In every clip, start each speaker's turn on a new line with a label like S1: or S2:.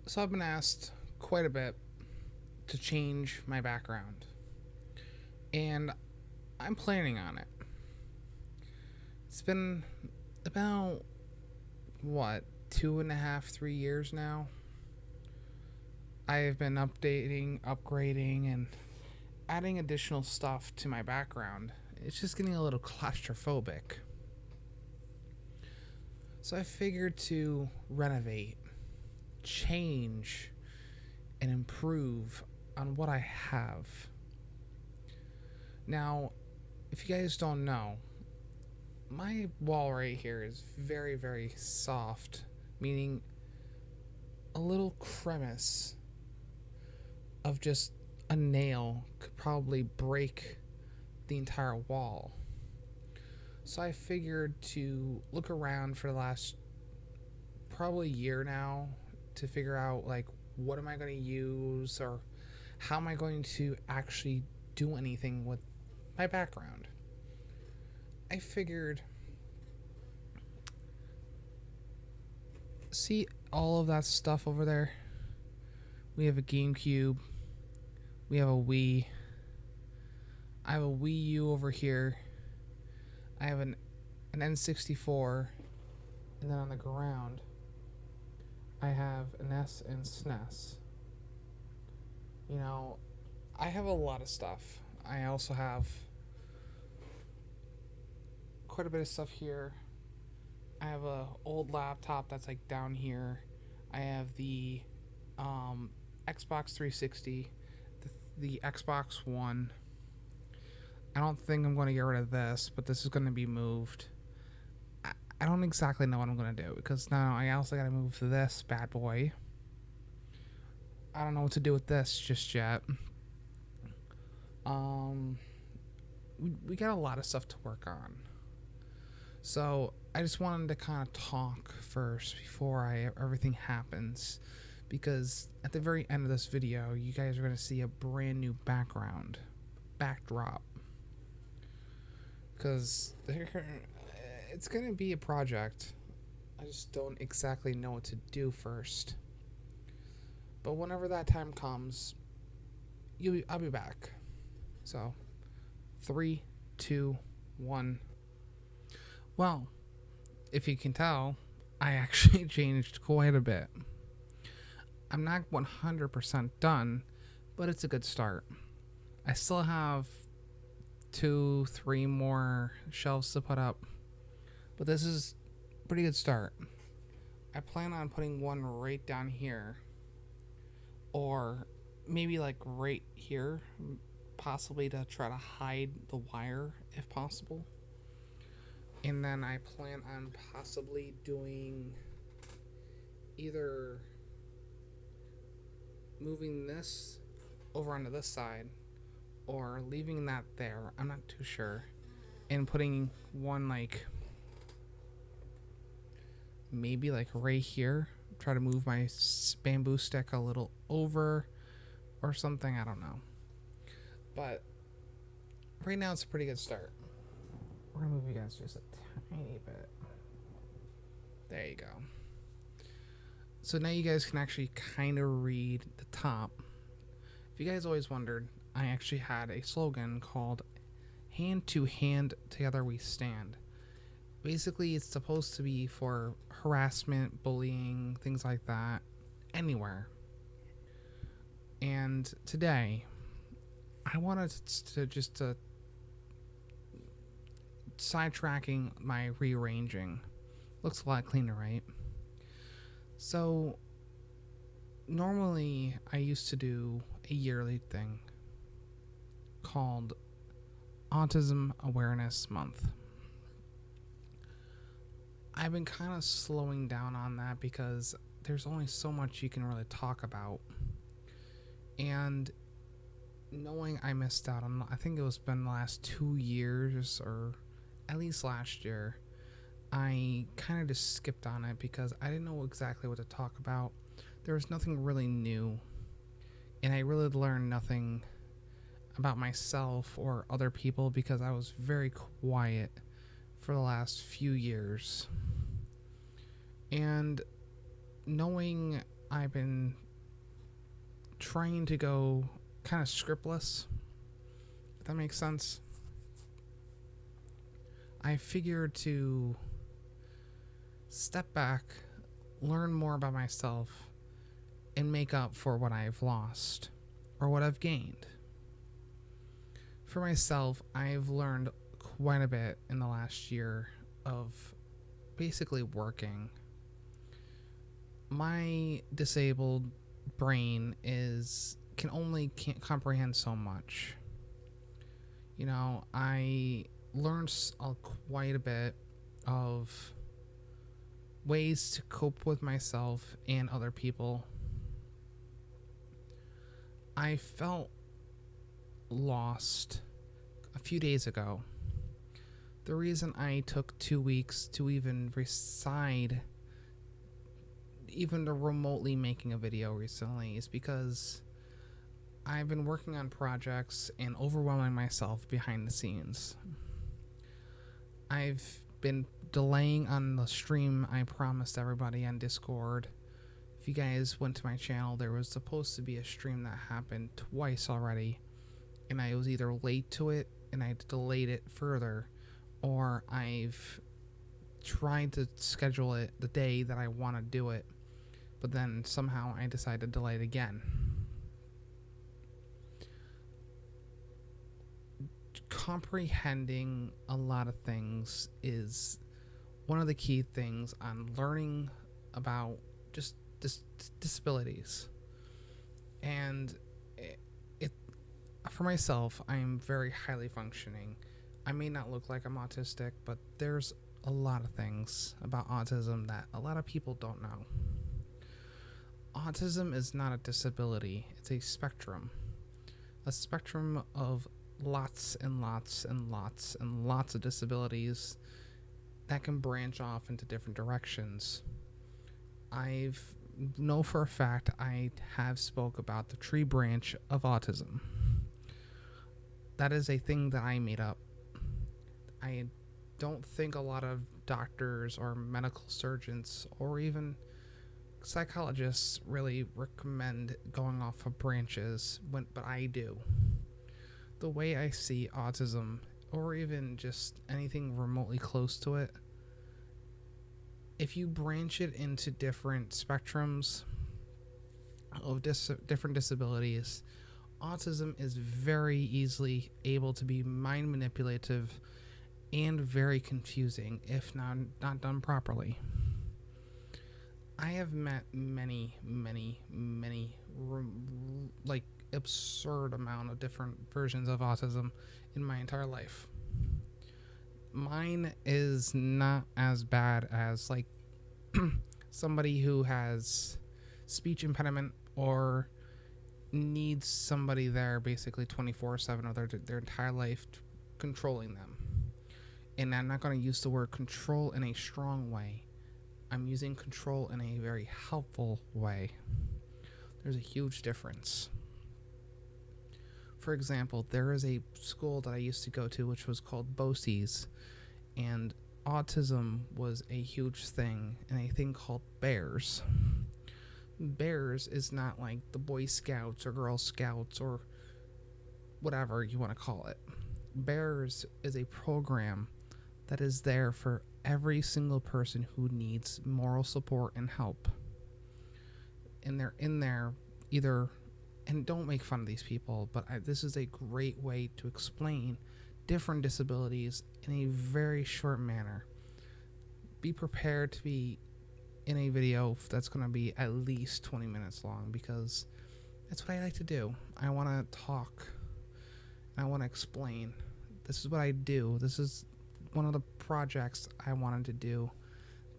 S1: So I've been asked quite a bit to change my background, and I'm planning on it. It's been about, what, 2.5, 3 years now. I've been updating, upgrading, and adding additional stuff to my background. It's just getting a little claustrophobic. So I figured to renovate, change, and improve on what I have. Now, if you guys don't know, my wall right here is very, very soft, meaning a little crevice of just a nail could probably break the entire wall. So I figured to look around for the last probably year now to figure out, like, what am I going to use, or how am I going to actually do anything with my background. I figured, see all of that stuff over there? We have a GameCube, we have a Wii, I have a Wii U over here, I have an N64, and then on the ground I have an S and SNES. You know, I have a lot of stuff. I also have quite a bit of stuff here. I have a old laptop that's like down here. I have the Xbox 360, the Xbox One. I don't think I'm going to get rid of this, but this is going to be moved. I don't exactly know what I'm going to do because now I also got to move this bad boy. I don't know what to do with this just yet. Um, we got a lot of stuff to work on. So I just wanted to kind of talk first before everything happens, because at the very end of this video, you guys are going to see a brand new backdrop, because it's going to be a project. I just don't exactly know what to do first. But whenever that time comes, I'll be back. So, 3, 2, 1. Well, if you can tell, I actually changed quite a bit. I'm not 100% done, but it's a good start. I still have 2, 3 more shelves to put up, but this is a pretty good start. I plan on putting one right down here, or maybe like right here, possibly to try to hide the wire if possible. And then I plan on possibly doing either moving this over onto this side or leaving that there. I'm not too sure. And putting one like maybe like right here. Try to move my bamboo stick a little over or something. I don't know. But right now it's a pretty good start. We're going to move you guys just a tiny bit. There you go. So now you guys can actually kind of read the top. If you guys always wondered, I actually had a slogan called "Hand to Hand, Together We Stand." Basically, it's supposed to be for harassment, bullying, things like that, anywhere. And today, I wanted to just sidetracking my rearranging. Looks a lot cleaner, right? So normally I used to do a yearly thing called Autism Awareness Month. I've been kind of slowing down on that because there's only so much you can really talk about. And knowing I missed out on, I think it was been the last 2 years, or at least last year, I kind of just skipped on it because I didn't know exactly what to talk about. There was nothing really new, and I really learned nothing about myself or other people because I was very quiet for the last few years. And knowing I've been trying to go kind of scriptless, if that makes sense. I figured to step back, learn more about myself, and make up for what I've lost or what I've gained. For myself, I've learned quite a bit in the last year of basically working. My disabled brain can't comprehend so much. You know, I learned quite a bit of ways to cope with myself and other people. I felt lost a few days ago. The reason I took 2 weeks to even decide, even to remotely making a video recently, is because I've been working on projects and overwhelming myself behind the scenes. I've been delaying on the stream I promised everybody on Discord. If you guys went to my channel, there was supposed to be a stream that happened twice already, and I was either late to it and I delayed it further, or I've tried to schedule it the day that I want to do it, but then somehow I decided to delay it again. Comprehending a lot of things is one of the key things on learning about just disabilities. And for myself, I'm very highly functioning. I may not look like I'm autistic, but there's a lot of things about autism that a lot of people don't know. Autism is not a disability, it's a spectrum of lots and lots and lots and lots of disabilities that can branch off into different directions. I know for a fact I have spoke about the tree branch of autism. That is a thing that I made up. I don't think a lot of doctors or medical surgeons or even psychologists really recommend going off of branches, but I do. The way I see autism, or even just anything remotely close to it, if you branch it into different spectrums of different disabilities, autism is very easily able to be mind manipulative and very confusing if not done properly. I have met many like absurd amount of different versions of autism in my entire life. Mine is not as bad as like somebody who has speech impediment or needs somebody there basically 24/7 of their entire life controlling them. And I'm not going to use the word control in a strong way. I'm using control in a very helpful way. There's a huge difference. For example, there is a school that I used to go to which was called BOCES, and autism was a huge thing in a thing called Bears. Bears is not like the Boy Scouts or Girl Scouts or whatever you want to call it. Bears is a program that is there for every single person who needs moral support and help. And they're in there either, and don't make fun of these people, but this is a great way to explain different disabilities in a very short manner. Be prepared to be in a video that's going to be at least 20 minutes long, because that's what I like to do. I want to talk. I want to explain. This is what I do. This is one of the projects I wanted to do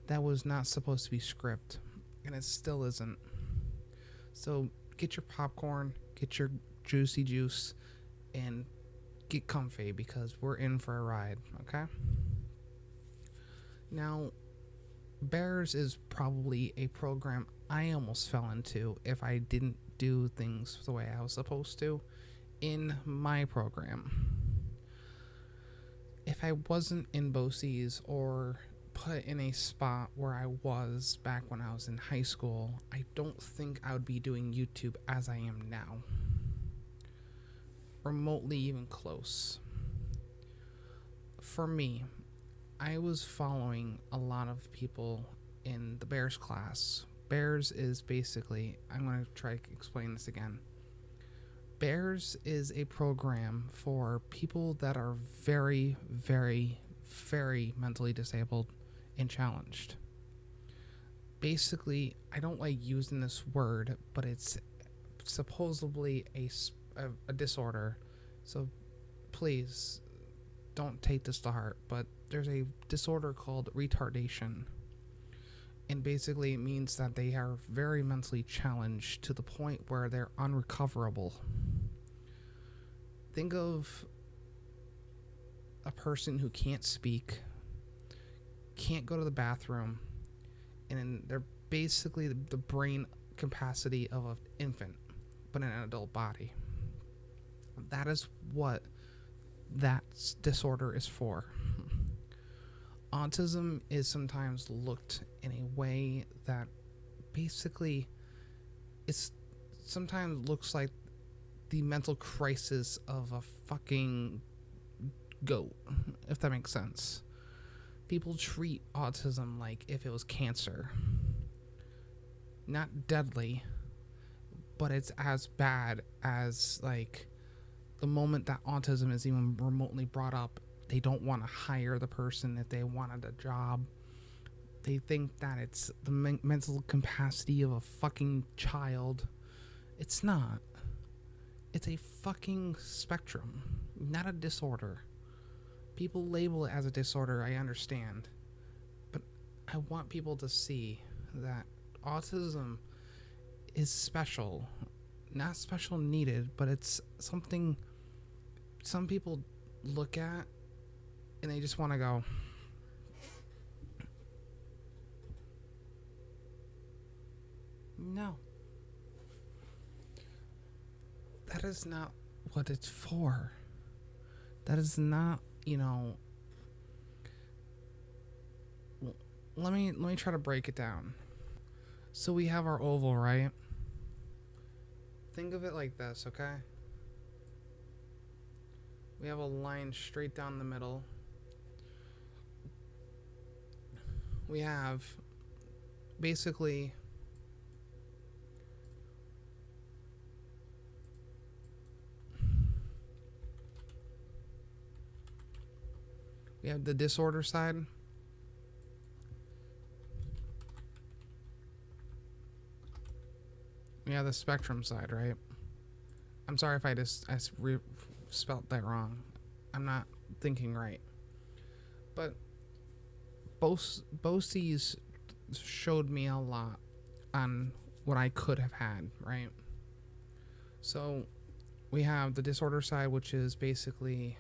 S1: that was not supposed to be script, and it still isn't. So get your popcorn, get your juicy juice, and get comfy, because we're in for a ride, okay? Now, Bears is probably a program I almost fell into if I didn't do things the way I was supposed to in my program. If I wasn't in BOCES or put in a spot where I was back when I was in high school, I don't think I would be doing YouTube as I am now. Remotely even close. For me, I was following a lot of people in the Bears class. Bears is basically, I'm going to try to explain this again. Bears is a program for people that are very, very, very mentally disabled and challenged. Basically, I don't like using this word, but it's supposedly a disorder. So please don't take this to heart, but there's a disorder called retardation. And basically it means that they are very mentally challenged to the point where they're unrecoverable. Think of a person who can't speak, can't go to the bathroom, and they're basically the brain capacity of an infant, but in an adult body. That is what that disorder is for. Autism is sometimes looked in a way that basically it's sometimes looks like the mental crisis of a fucking goat, if that makes sense. People treat autism like if it was cancer. Not deadly, but it's as bad as, like, the moment that autism is even remotely brought up, they don't want to hire the person if they wanted a job. They think that it's the mental capacity of a fucking child. It's not. It's a fucking spectrum, not a disorder. People label it as a disorder, I understand. But I want people to see that autism is special. Not special needed, but it's something some people look at and they just want to go, no. That is not what it's for. That is not, let me try to break it down. So we have our oval, right? Think of it like this, okay? We have a line straight down the middle. We have basically we have the disorder side. We have the spectrum side, right? I'm sorry if I spelt that wrong. I'm not thinking right. But both these showed me a lot on what I could have had, right? So we have the disorder side, which is basically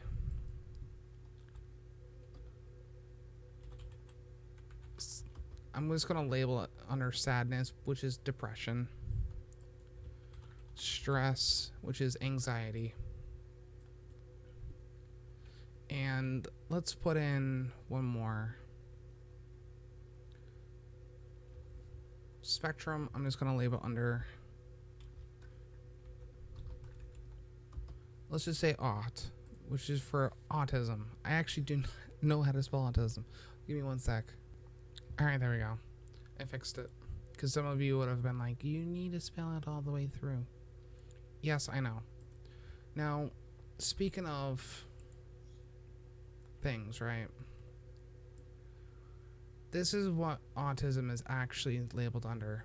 S1: I'm just going to label it under sadness, which is depression. Stress, which is anxiety. And let's put in one more. Spectrum, I'm just going to label under, let's just say aut, which is for autism. I actually do not know how to spell autism. Give me one sec. Alright, there we go. I fixed it. Because some of you would have been like, you need to spell it all the way through. Yes, I know. Now, speaking of things, right? This is what autism is actually labeled under.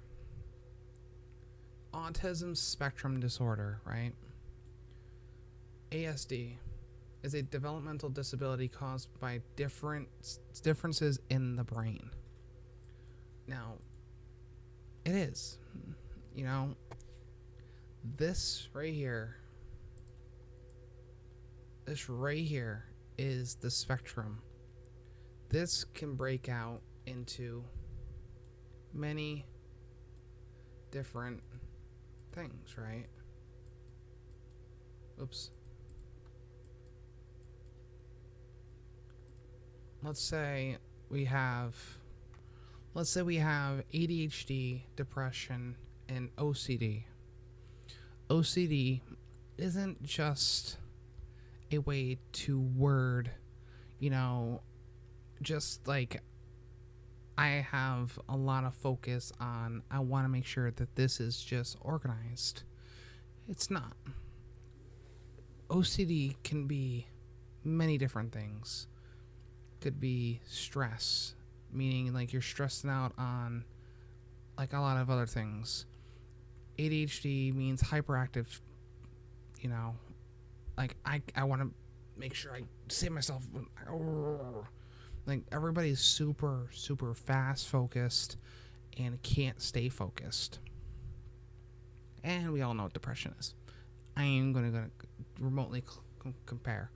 S1: Autism spectrum disorder, right? ASD is a developmental disability caused by differences in the brain. Now, it is, this right here is the spectrum. This can break out into many different things, right? Oops. Let's say we have, let's say we have ADHD, depression, and OCD. OCD isn't just a way to word, you know, just like I have a lot of focus on, I want to make sure that this is just organized. It's not. OCD can be many different things. Could be stress, meaning like you're stressing out on like a lot of other things. ADHD means hyperactive, you know, like I want to make sure I save myself. Like everybody's super fast focused and can't stay focused. And we all know what depression is. I ain't gonna remotely compare.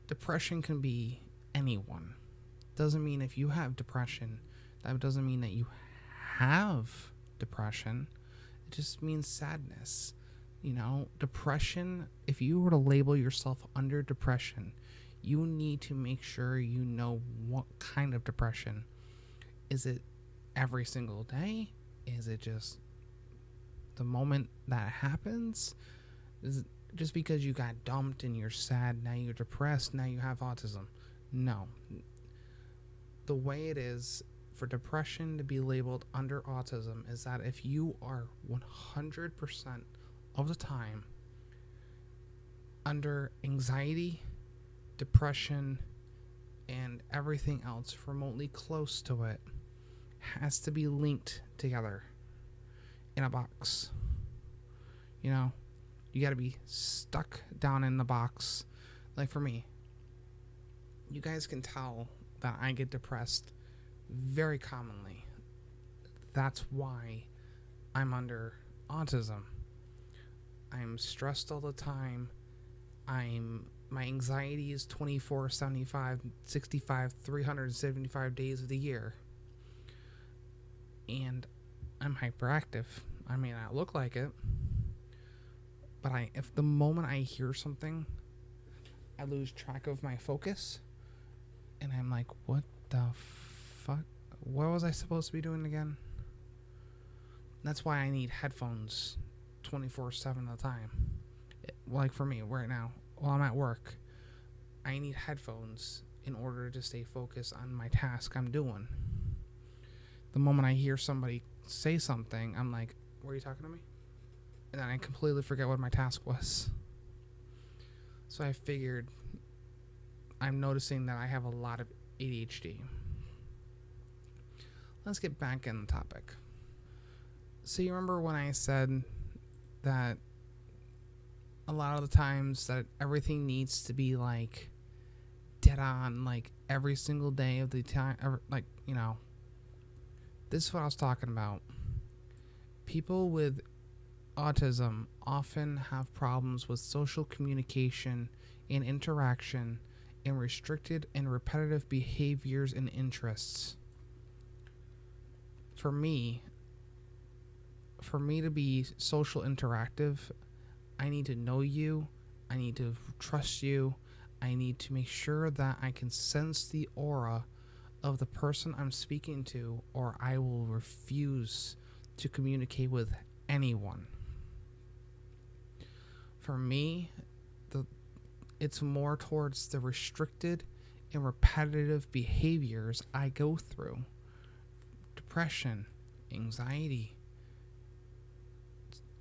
S1: Depression can be anyone. Doesn't mean if you have depression, that doesn't mean that you have depression. It just means sadness. You know, depression, if you were to label yourself under depression, you need to make sure you know what kind of depression. Is it every single day? Is it just the moment that happens? Is it just because you got dumped and you're sad, now you're depressed, now you have autism? No. The way it is for depression to be labeled under autism is that if you are 100% of the time under anxiety, depression, and everything else remotely close to it, has to be linked together in a box. You know, you got to be stuck down in the box. Like for me, you guys can tell that I get depressed very commonly. That's why I'm under autism. I'm stressed all the time. My anxiety is 24, 75, 65, 375 days of the year. And I'm hyperactive. I may not look like it, but if the moment I hear something, I lose track of my focus, and I'm like, what the fuck? What was I supposed to be doing again? That's why I need headphones 24/7 of the time. Like for me right now, while I'm at work, I need headphones in order to stay focused on my task I'm doing. The moment I hear somebody say something, I'm like, were you talking to me? And then I completely forget what my task was. So I figured, I'm noticing that I have a lot of ADHD. Let's get back in the topic. So you remember when I said that a lot of the times that everything needs to be like dead on, like every single day of the time, like, you know, this is what I was talking about. People with autism often have problems with social communication and interaction and restricted and repetitive behaviors and interests. For me to be social interactive, I need to know you, I need to trust you, I need to make sure that I can sense the aura of the person I'm speaking to, or I will refuse to communicate with anyone. For me, it's more towards the restricted and repetitive behaviors I go through. Depression, anxiety,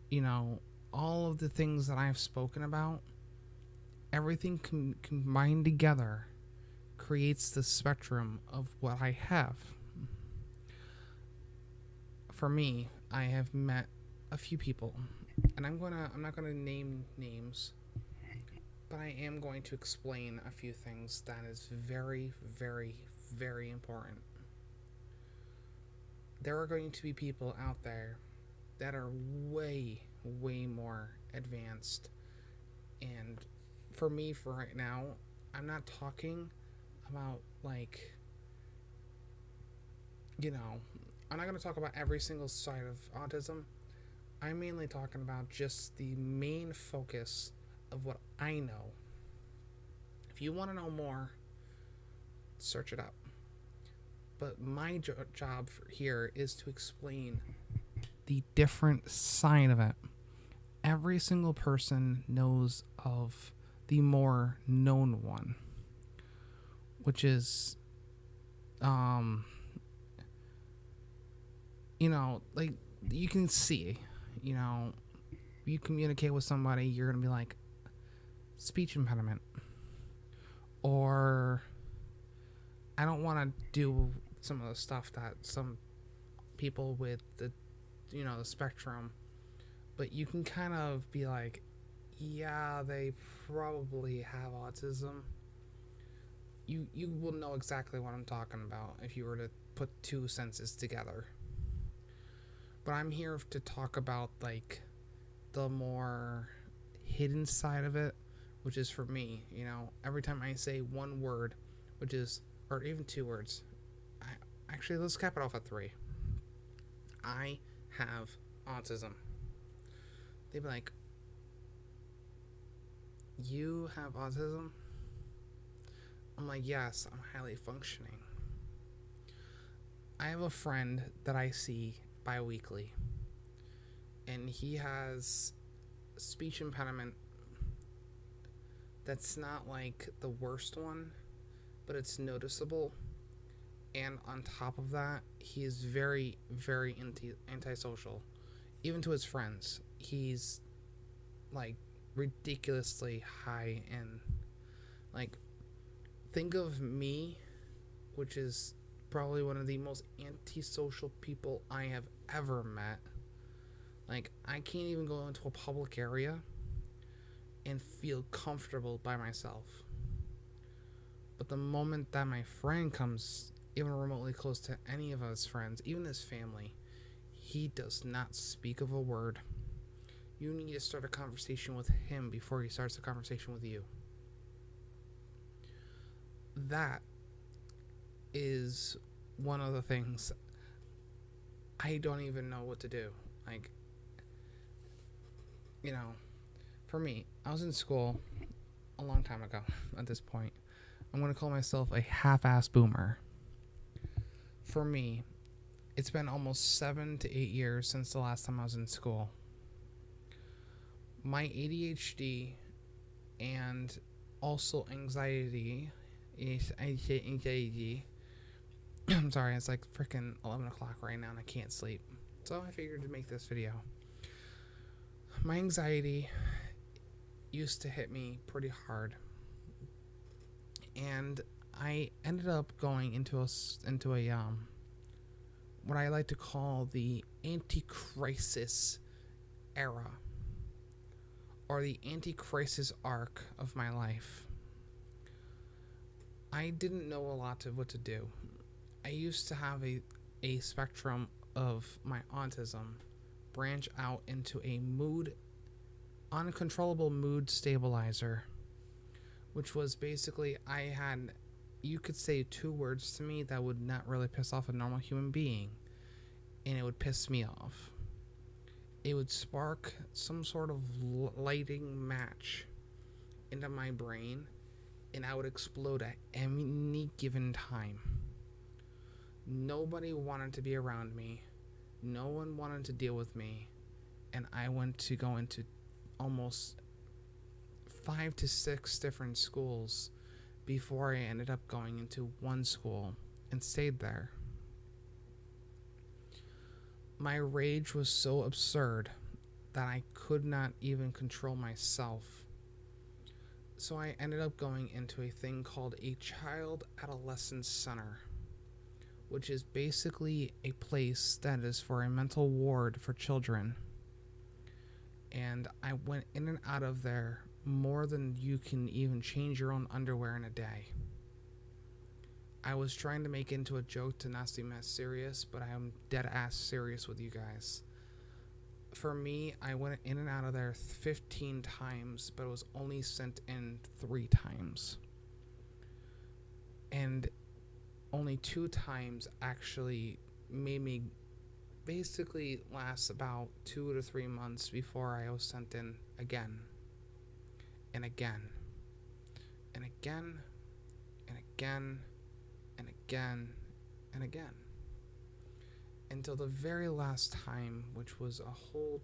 S1: you know, all of the things that I've spoken about, everything combined together creates the spectrum of what I have. For me, I have met a few people, and I'm not gonna name names, but I am going to explain a few things that is very, very, very important. There are going to be people out there that are way, way more advanced. And for me, for right now, I'm not talking about, like, you know, I'm not going to talk about every single side of autism. I'm mainly talking about just the main focus of what I know. If you want to know more, search it up. But my job here is to explain the different side of it. Every single person knows of the more known one, which is, um, like you can see, you know, you communicate with somebody, you're gonna be like speech impediment, or I don't want to do some of the stuff that some people with the spectrum, but you can kind of be like, yeah, they probably have autism. You will know exactly what I'm talking about if you were to put two sentences together. But I'm here to talk about like the more hidden side of it, which is for me, every time I say one word, which is, or even two words, actually, let's cap it off at three. I have autism. They'd be like, you have autism? I'm like, yes, I'm highly functioning. I have a friend that I see bi-weekly, and he has speech impediment that's not like the worst one, but it's noticeable. And on top of that, he is very, very antisocial. Even to his friends, he's like ridiculously high in, like, think of me, which is probably one of the most antisocial people I have ever met. Like, I can't even go into a public area and feel comfortable by myself. But the moment that my friend comes even remotely close to any of his friends, even his family, he does not speak of a word. You need to start a conversation with him before he starts a conversation with you. That is one of the things I don't even know what to do. Like, for me, I was in school a long time ago at this point. I'm going to call myself a half-ass boomer. For me, it's been almost 7 to 8 years since the last time I was in school. My ADHD and also anxiety, I'm sorry, it's like freaking 11 o'clock right now and I can't sleep. So I figured to make this video. My anxiety used to hit me pretty hard. And I ended up going into a what I like to call the anti-crisis era, or the anti-crisis arc of my life. I didn't know a lot of what to do. I used to have a spectrum of my autism branch out into a uncontrollable mood stabilizer, which was basically, you could say two words to me that would not really piss off a normal human being, and it would piss me off. It would spark some sort of lighting match into my brain, and I would explode at any given time. Nobody wanted to be around me. No one wanted to deal with me, and I went to go into almost 5 to 6 different schools before I ended up going into one school and stayed there. My rage was so absurd that I could not even control myself. So I ended up going into a thing called a child adolescent center, which is basically a place that is for a mental ward for children. And I went in and out of there more than you can even change your own underwear in a day. I was trying to make it into a joke to not seem as serious, but I am dead ass serious with you guys. For me, I went in and out of there 15 times, but it was only sent in 3 times. And only 2 times actually made me basically last about 2 to 3 months before I was sent in again. And again. And again. And again. And again. and again. Until the very last time, which was a whole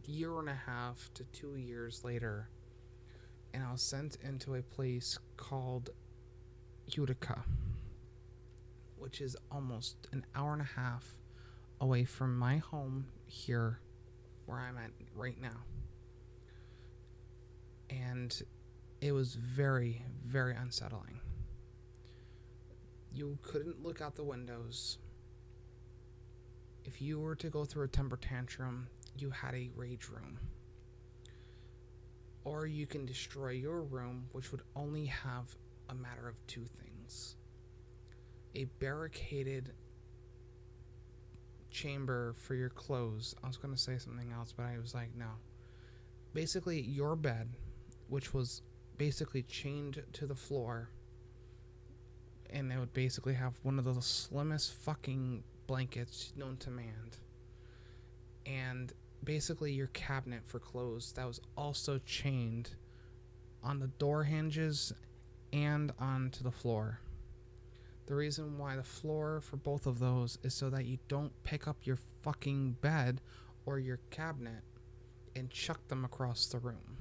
S1: year and a half to 2 years later, and I was sent into a place called Utica, which is almost an hour and a half away from my home here where I'm at right now. And it was very, very unsettling. You couldn't look out the windows. If you were to go through a temper tantrum, you had a rage room. Or you can destroy your room, which would only have a matter of two things: a barricaded chamber for your clothes. I was going to say something else, but I was like, no. Basically, your bed, which was basically chained to the floor, and it would basically have one of the slimmest fucking blankets known to man, and basically your cabinet for clothes that was also chained on the door hinges and onto the floor. The reason why the floor for both of those is so that you don't pick up your fucking bed or your cabinet and chuck them across the room.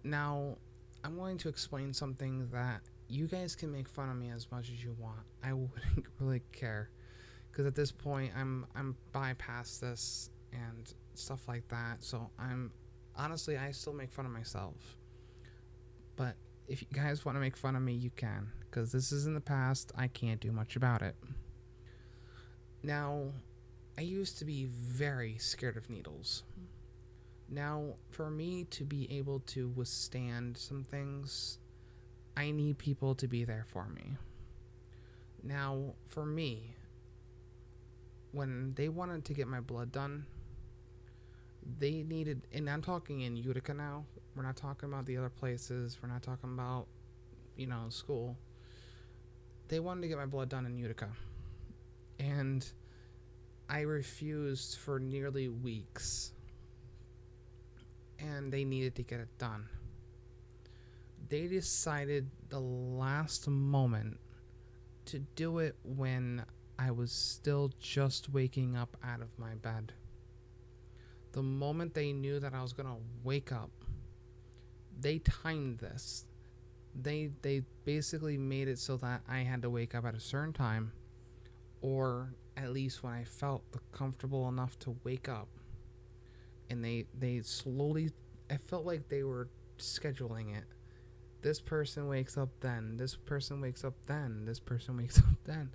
S1: Now, I'm going to explain something that you guys can make fun of me as much as you want. I wouldn't really care, because at this point I'm bypast this and stuff like that. So honestly, I still make fun of myself. But if you guys want to make fun of me, you can, because this is in the past. I can't do much about it. Now, I used to be very scared of needles. Now, for me to be able to withstand some things, I need people to be there for me. Now, for me, when they wanted to get my blood done, they needed, and I'm talking in Utica now, we're not talking about the other places, we're not talking about, school. They wanted to get my blood done in Utica. And I refused for nearly weeks. And they needed to get it done. They decided the last moment to do it when I was still just waking up out of my bed. The moment they knew that I was going to wake up, they timed this. They basically made it so that I had to wake up at a certain time, or at least when I felt comfortable enough to wake up. And they slowly, I felt like they were scheduling it. This person wakes up then, this person wakes up then, this person wakes up then,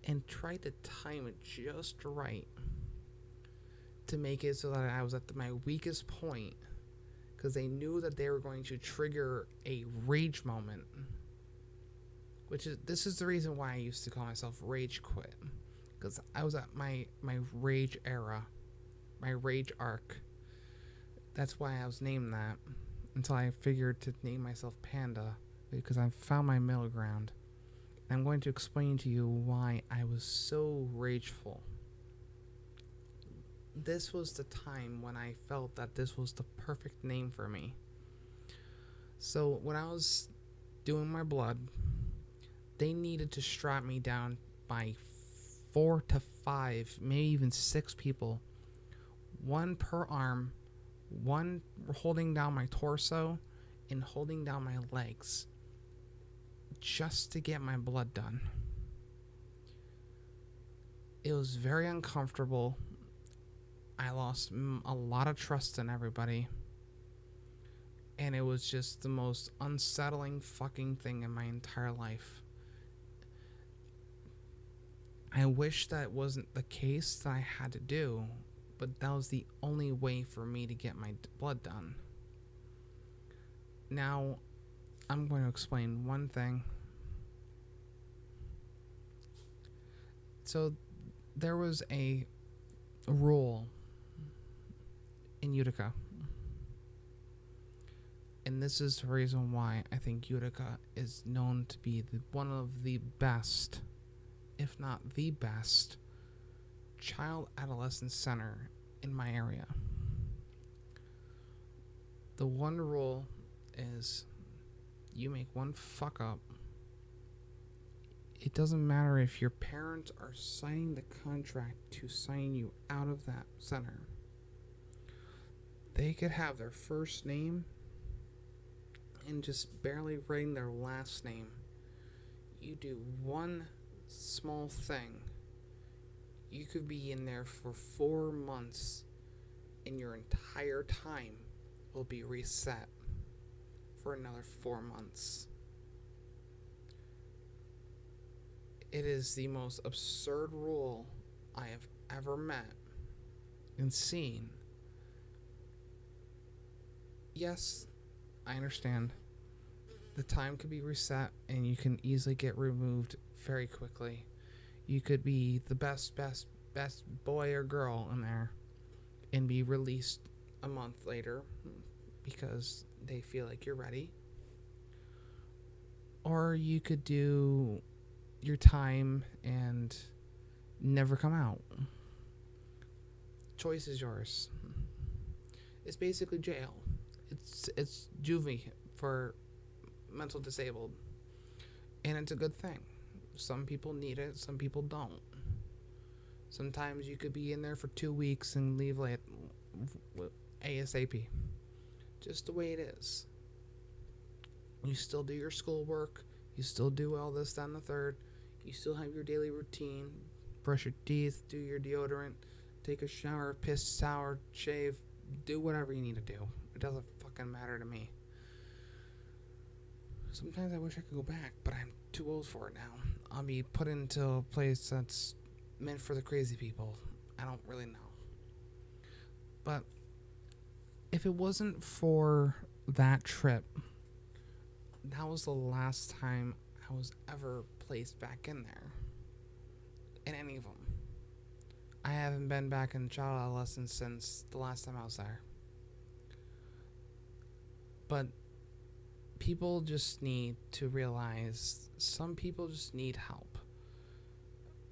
S1: and tried to time it just right to make it so that I was at my weakest point, because they knew that they were going to trigger a rage moment, this is the reason why I used to call myself Rage Quit, because I was at my rage era, my rage arc. That's why I was named that, until I figured to name myself Panda, because I found my middle ground. And I'm going to explain to you why I was so rageful. This was the time when I felt that this was the perfect name for me. So when I was doing my blood, they needed to strap me down by 4 to 5, maybe even 6 people. One per arm, one holding down my torso and holding down my legs, just to get my blood done. It was very uncomfortable. I lost a lot of trust in everybody. And it was just the most unsettling fucking thing in my entire life. I wish that wasn't the case that I had to do, but that was the only way for me to get my blood done. Now, I'm going to explain one thing. So, there was a rule in Utica. And this is the reason why I think Utica is known to be one of the best, if not the best, child adolescent center in my area. The one rule is, you make one fuck up It doesn't matter if your parents are signing the contract to sign you out of that center. They could have their first name and just barely writing their last name. You do one small thing, you could be in there for 4 months and your entire time will be reset for another 4 months. It is the most absurd rule I have ever met and seen. Yes, I understand. The time could be reset and you can easily get removed very quickly. You could be the best boy or girl in there and be released a month later because they feel like you're ready. Or you could do your time and never come out. Choice is yours. It's basically jail. It's juvie for mental disabled. And it's a good thing. Some people need it, some people don't. Sometimes you could be in there for 2 weeks and leave late ASAP. Just the way it is. You still do your schoolwork. You still do all this, that, and the third. You still have your daily routine. Brush your teeth, do your deodorant, take a shower, piss, shower, shave, do whatever you need to do. It doesn't fucking matter to me. Sometimes I wish I could go back, but I'm too old for it now. I'll be put into a place that's meant for the crazy people. I don't really know. But if it wasn't for that trip, that was the last time I was ever placed back in there. In any of them. I haven't been back in child adolescence since the last time I was there. But people just need to realize some people just need help.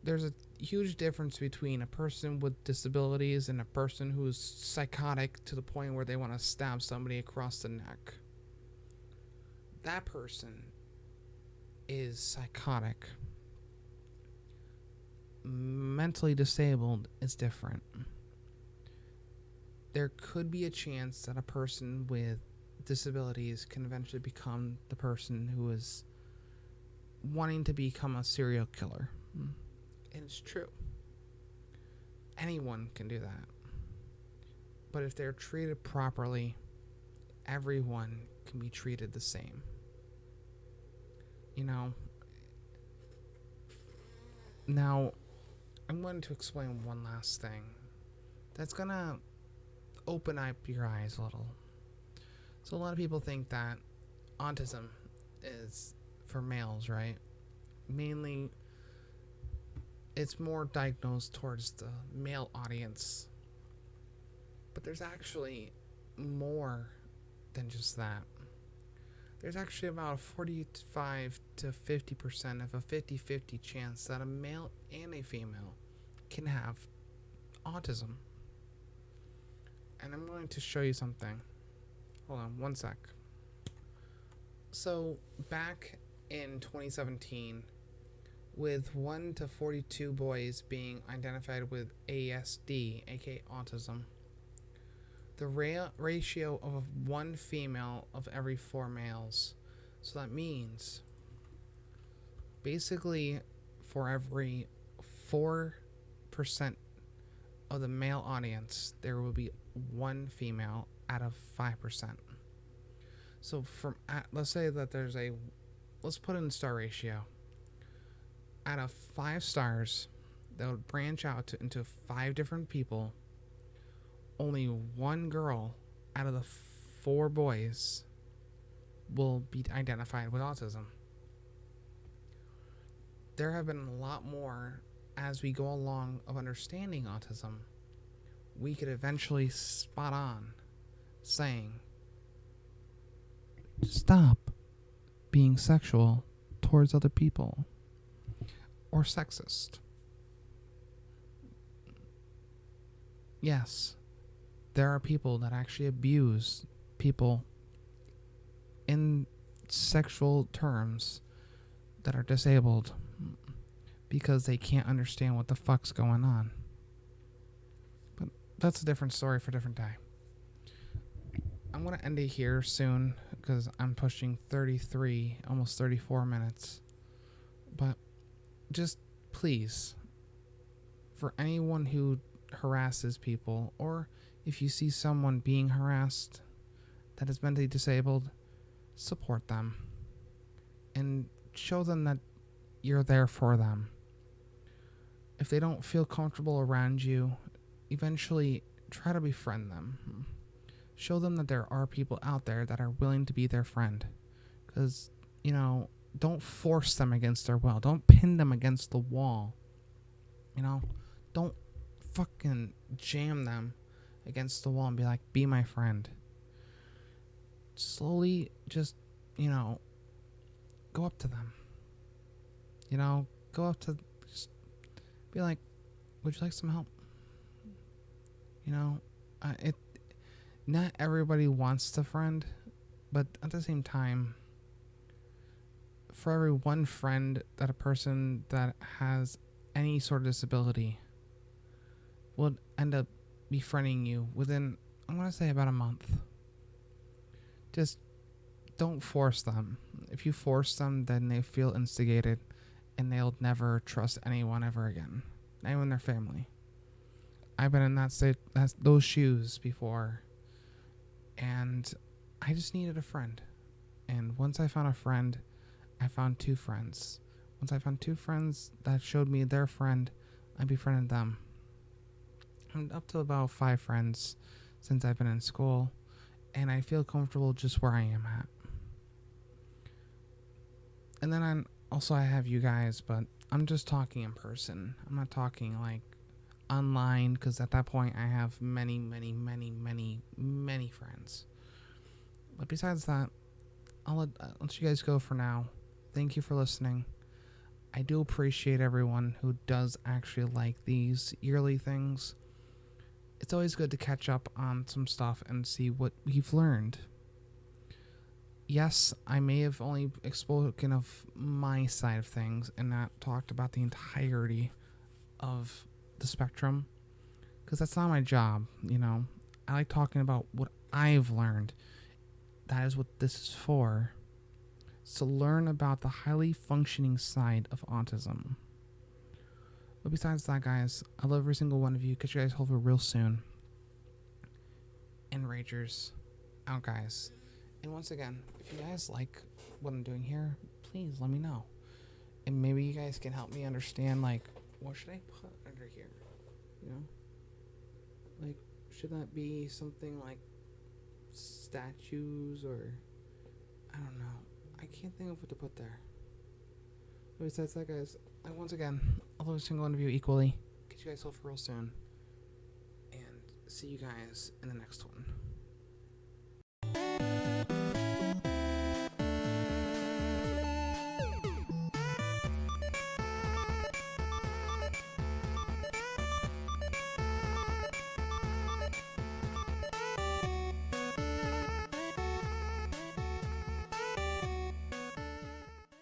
S1: There's a huge difference between a person with disabilities and a person who's psychotic to the point where they want to stab somebody across the neck. That person is psychotic. Mentally disabled is different. There could be a chance that a person with disabilities can eventually become the person who is wanting to become a serial killer. And it's true. Anyone can do that. But if they're treated properly, everyone can be treated the same. You know? Now, I'm going to explain one last thing that's going to open up your eyes a little. So a lot of people think that autism is for males, right? Mainly, it's more diagnosed towards the male audience. But there's actually more than just that. There's actually about a 45 to 50% of a 50-50 chance that a male and a female can have autism. And I'm going to show you something. Hold on one sec. So back in 2017, with 1 to 42 boys being identified with ASD, aka autism, the ratio of 1 female of every 4 males. So that means basically for every 4% of the male audience, there will be 1 female out of 5%. So let's say that let's put in star ratio. Out of 5 stars that would branch out into 5 different people, only 1 girl out of the 4 boys will be identified with autism. There have been a lot more as we go along of understanding autism. We could eventually spot on saying, stop being sexual towards other people or sexist. Yes, there are people that actually abuse people in sexual terms that are disabled. because they can't understand what the fuck's going on. But that's a different story for a different day. I'm going to end it here soon because I'm pushing 33, almost 34 minutes. But just please, for anyone who harasses people, or if you see someone being harassed that is mentally disabled, support them and show them that you're there for them. If they don't feel comfortable around you, eventually try to befriend them. Show them that there are people out there that are willing to be their friend. Because, don't force them against their will. Don't pin them against the wall. Don't fucking jam them against the wall and be like, be my friend. Slowly just, go up to them. Go up to, just be like, would you like some help? Not everybody wants to friend, but at the same time, for every one friend that a person that has any sort of disability would end up befriending you within, I'm going to say, about a month. Just don't force them. If you force them, then they feel instigated and they'll never trust anyone ever again, not even their family. I've been in that state, those shoes before, and I just needed a friend. And once I found a friend, I found two friends. Once I found two friends that showed me their friend, I befriended them. I'm up to about 5 friends since I've been in school, and I feel comfortable just where I am at. And then I have you guys, but I'm just talking in person. I'm not talking like online, because at that point I have many, many, many, many, many friends. But besides that, I'll let you guys go for now. Thank you for listening. I do appreciate everyone who does actually like these yearly things. It's always good to catch up on some stuff and see what we've learned. Yes, I may have only spoken of my side of things and not talked about the entirety of the spectrum, because that's not my job. I like talking about what I've learned. That is what this is for. It's to learn about the highly functioning side of autism. But besides that, guys, I love every single one of you. Catch you guys over real soon. And Ragers, out, guys. And once again, if you guys like what I'm doing here, please let me know. And maybe you guys can help me understand, like, what should I put under here? Like, should that be something like statues, or I don't know. I can't think of what to put there. But besides that, guys, once again, I love every single one of you equally. Get you guys all for real soon. And see you guys in the next one.